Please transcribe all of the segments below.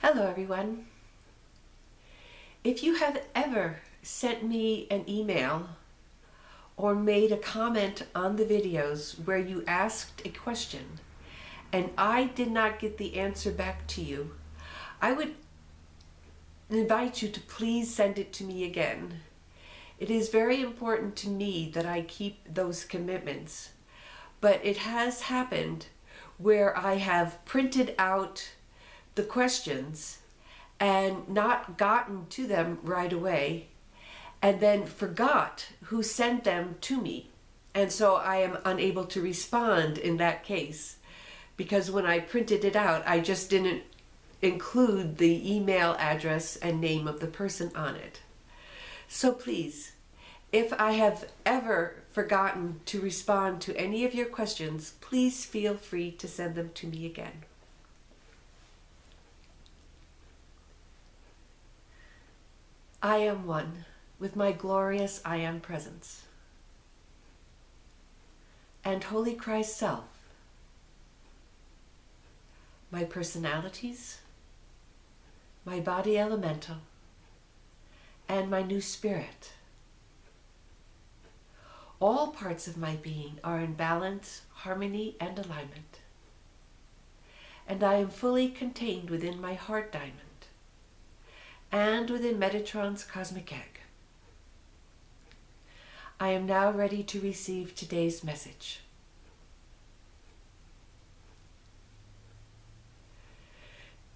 Hello everyone. If you have ever sent me an email or made a comment on the videos where you asked a question and I did not get the answer back to you, I would invite you to please send it to me again. It is very important to me that I keep those commitments, but it has happened where I have printed out the questions and not gotten to them right away and then forgot who sent them to me. And so I am unable to respond in that case because when I printed it out, I just didn't include the email address and name of the person on it. So please, if I have ever forgotten to respond to any of your questions, please feel free to send them to me again. I am one with my glorious I Am presence and Holy Christ Self, my personalities, my body elemental, and my new spirit. All parts of my being are in balance, harmony, and alignment, and I am fully contained within my heart diamond and within Metatron's cosmic egg. I am now ready to receive today's message.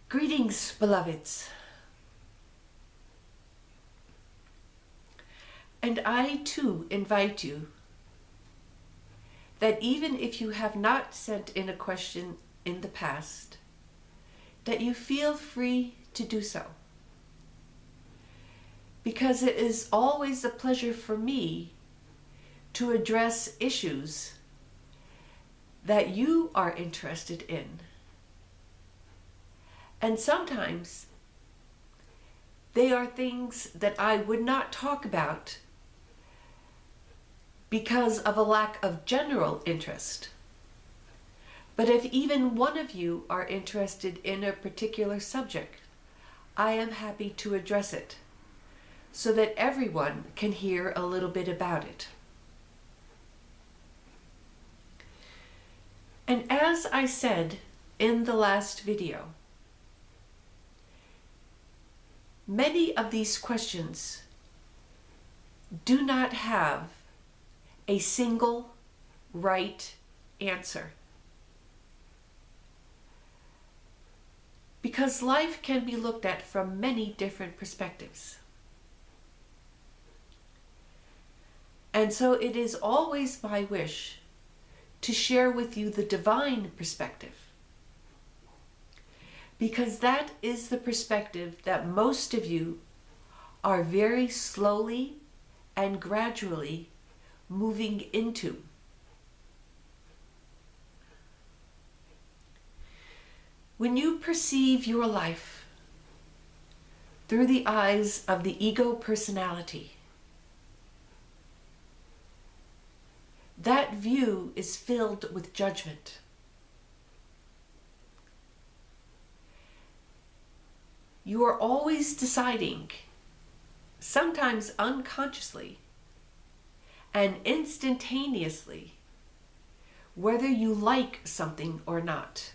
Greetings, beloveds. And I too invite you that even if you have not sent in a question in the past, that you feel free to do so. Because it is always a pleasure for me to address issues that you are interested in. And sometimes they are things that I would not talk about because of a lack of general interest. But if even one of you are interested in a particular subject, I am happy to address it so that everyone can hear a little bit about it. And as I said in the last video, many of these questions do not have a single right answer. Because life can be looked at from many different perspectives. And so it is always my wish to share with you the divine perspective, because that is the perspective that most of you are very slowly and gradually moving into. When you perceive your life through the eyes of the ego personality, that view is filled with judgment. You are always deciding, sometimes unconsciously and instantaneously, whether you like something or not.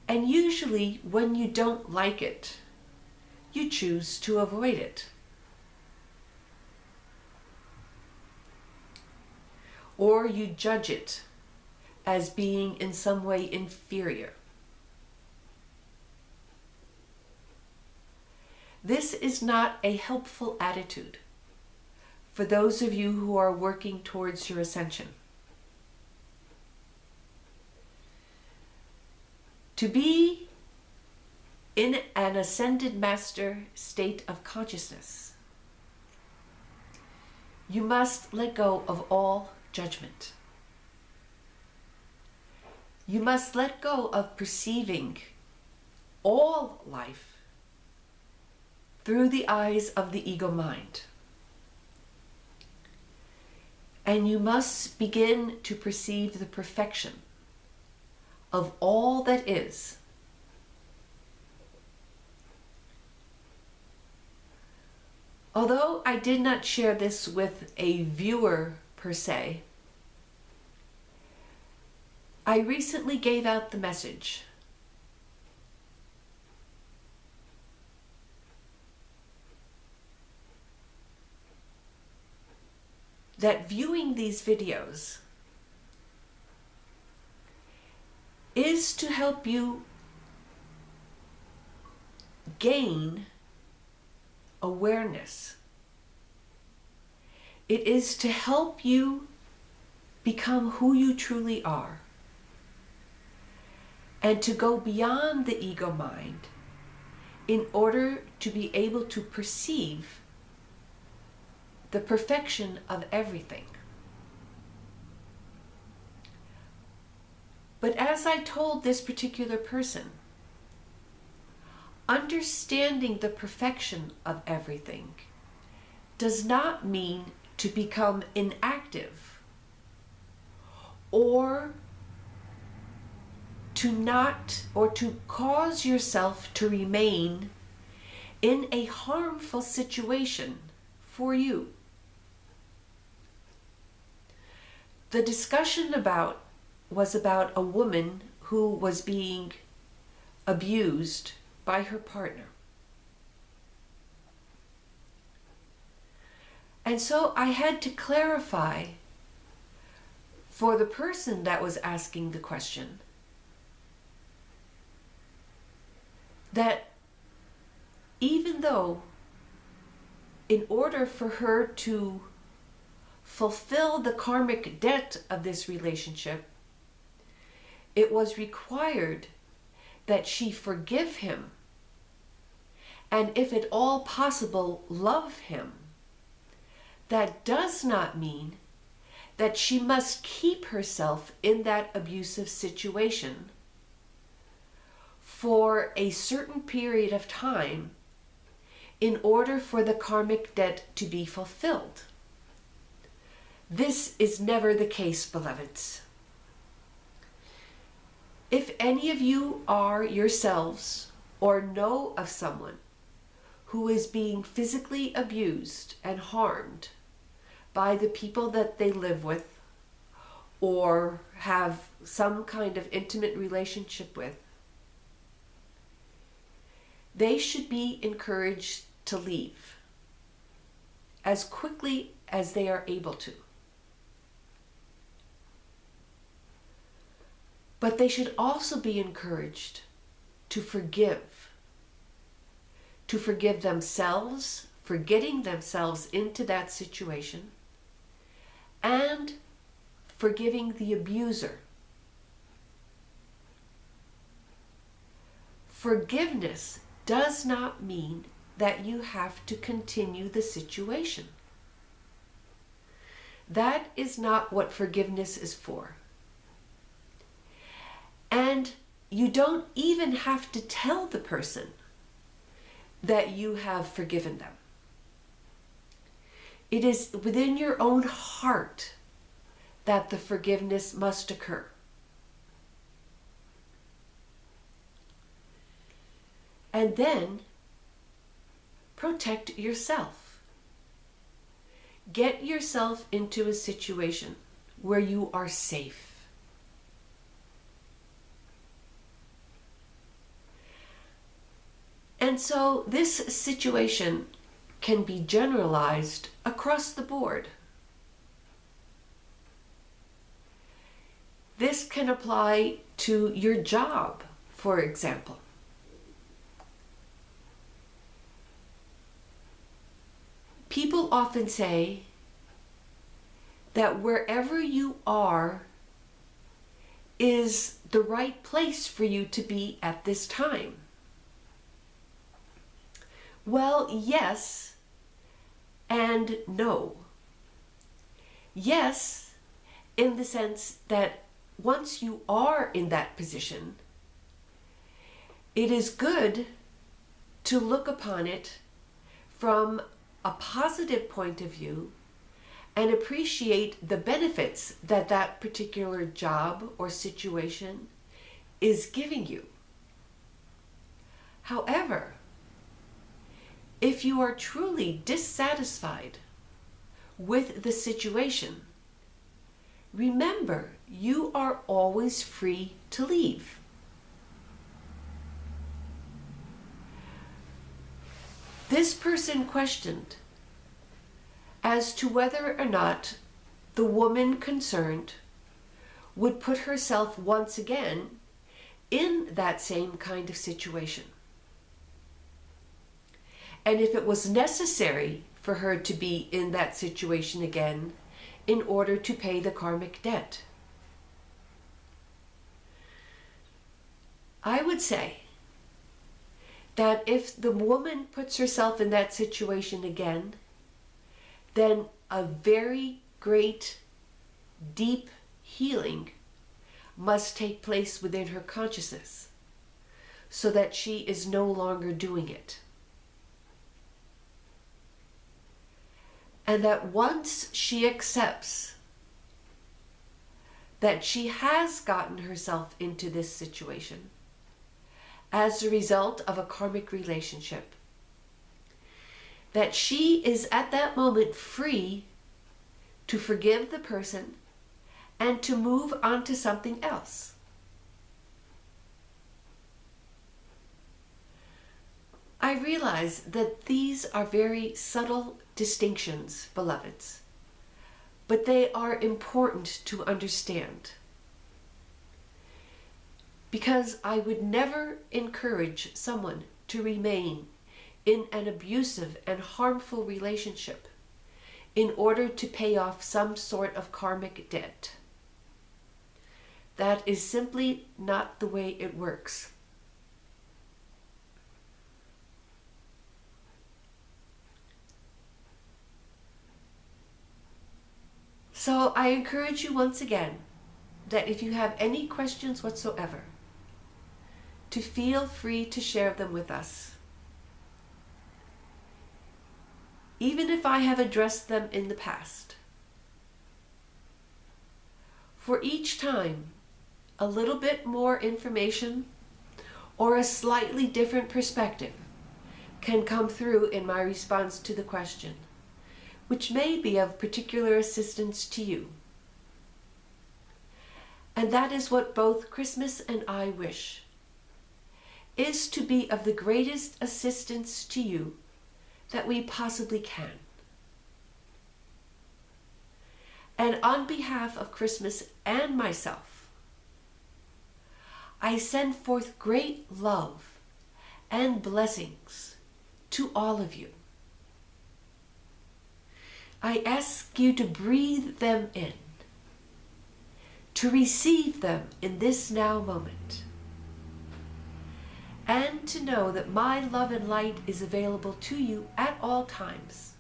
And usually when you don't like it, you choose to avoid it. Or you judge it as being in some way inferior. This is not a helpful attitude for those of you who are working towards your ascension. To be in an ascended master state of consciousness, you must let go of all judgment. You must let go of perceiving all life through the eyes of the ego mind. And you must begin to perceive the perfection of all that is Although I did not share this with a viewer per se, I recently gave out the message that viewing these videos is to help you gain awareness. It is to help you become who you truly are and to go beyond the ego mind in order to be able to perceive the perfection of everything. But as I told this particular person, understanding the perfection of everything does not mean to become inactive or to cause yourself to remain in a harmful situation for you. The discussion was about a woman who was being abused by her partner. And so I had to clarify for the person that was asking the question that even though in order for her to fulfill the karmic debt of this relationship, it was required that she forgive him and, if at all possible, love him. That does not mean that she must keep herself in that abusive situation for a certain period of time in order for the karmic debt to be fulfilled. This is never the case, beloveds. If any of you are yourselves or know of someone who is being physically abused and harmed by the people that they live with or have some kind of intimate relationship with, they should be encouraged to leave as quickly as they are able to. But they should also be encouraged to forgive themselves for getting themselves into that situation and forgiving the abuser. Forgiveness does not mean that you have to continue the situation. That is not what forgiveness is for. And you don't even have to tell the person that you have forgiven them. It is within your own heart that the forgiveness must occur. And then protect yourself. Get yourself into a situation where you are safe. And so this situation can be generalized across the board. This can apply to your job, for example. People often say that wherever you are is the right place for you to be at this time. Well, yes and no. Yes, in the sense that once you are in that position, it is good to look upon it from a positive point of view and appreciate the benefits that that particular job or situation is giving you. However, If you are truly dissatisfied with the situation, remember you are always free to leave. This person questioned as to whether or not the woman concerned would put herself once again in that same kind of situation. And if it was necessary for her to be in that situation again in order to pay the karmic debt. I would say that if the woman puts herself in that situation again, then a very great, deep healing must take place within her consciousness so that she is no longer doing it. And that once she accepts that she has gotten herself into this situation as a result of a karmic relationship, that she is at that moment free to forgive the person and to move on to something else. I realize that these are very subtle distinctions, beloveds, but they are important to understand. Because I would never encourage someone to remain in an abusive and harmful relationship in order to pay off some sort of karmic debt. That is simply not the way it works. So I encourage you once again that if you have any questions whatsoever, to feel free to share them with us. Even if I have addressed them in the past. For each time, a little bit more information or a slightly different perspective can come through in my response to the question, which may be of particular assistance to you. And that is what both Christmas and I wish, is to be of the greatest assistance to you that we possibly can. And on behalf of Christmas and myself, I send forth great love and blessings to all of you. I ask you to breathe them in, to receive them in this now moment, and to know that my love and light is available to you at all times,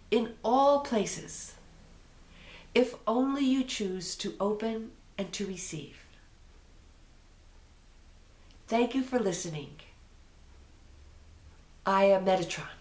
in all places, if only you choose to open and to receive. Thank you for listening. I am Metatron.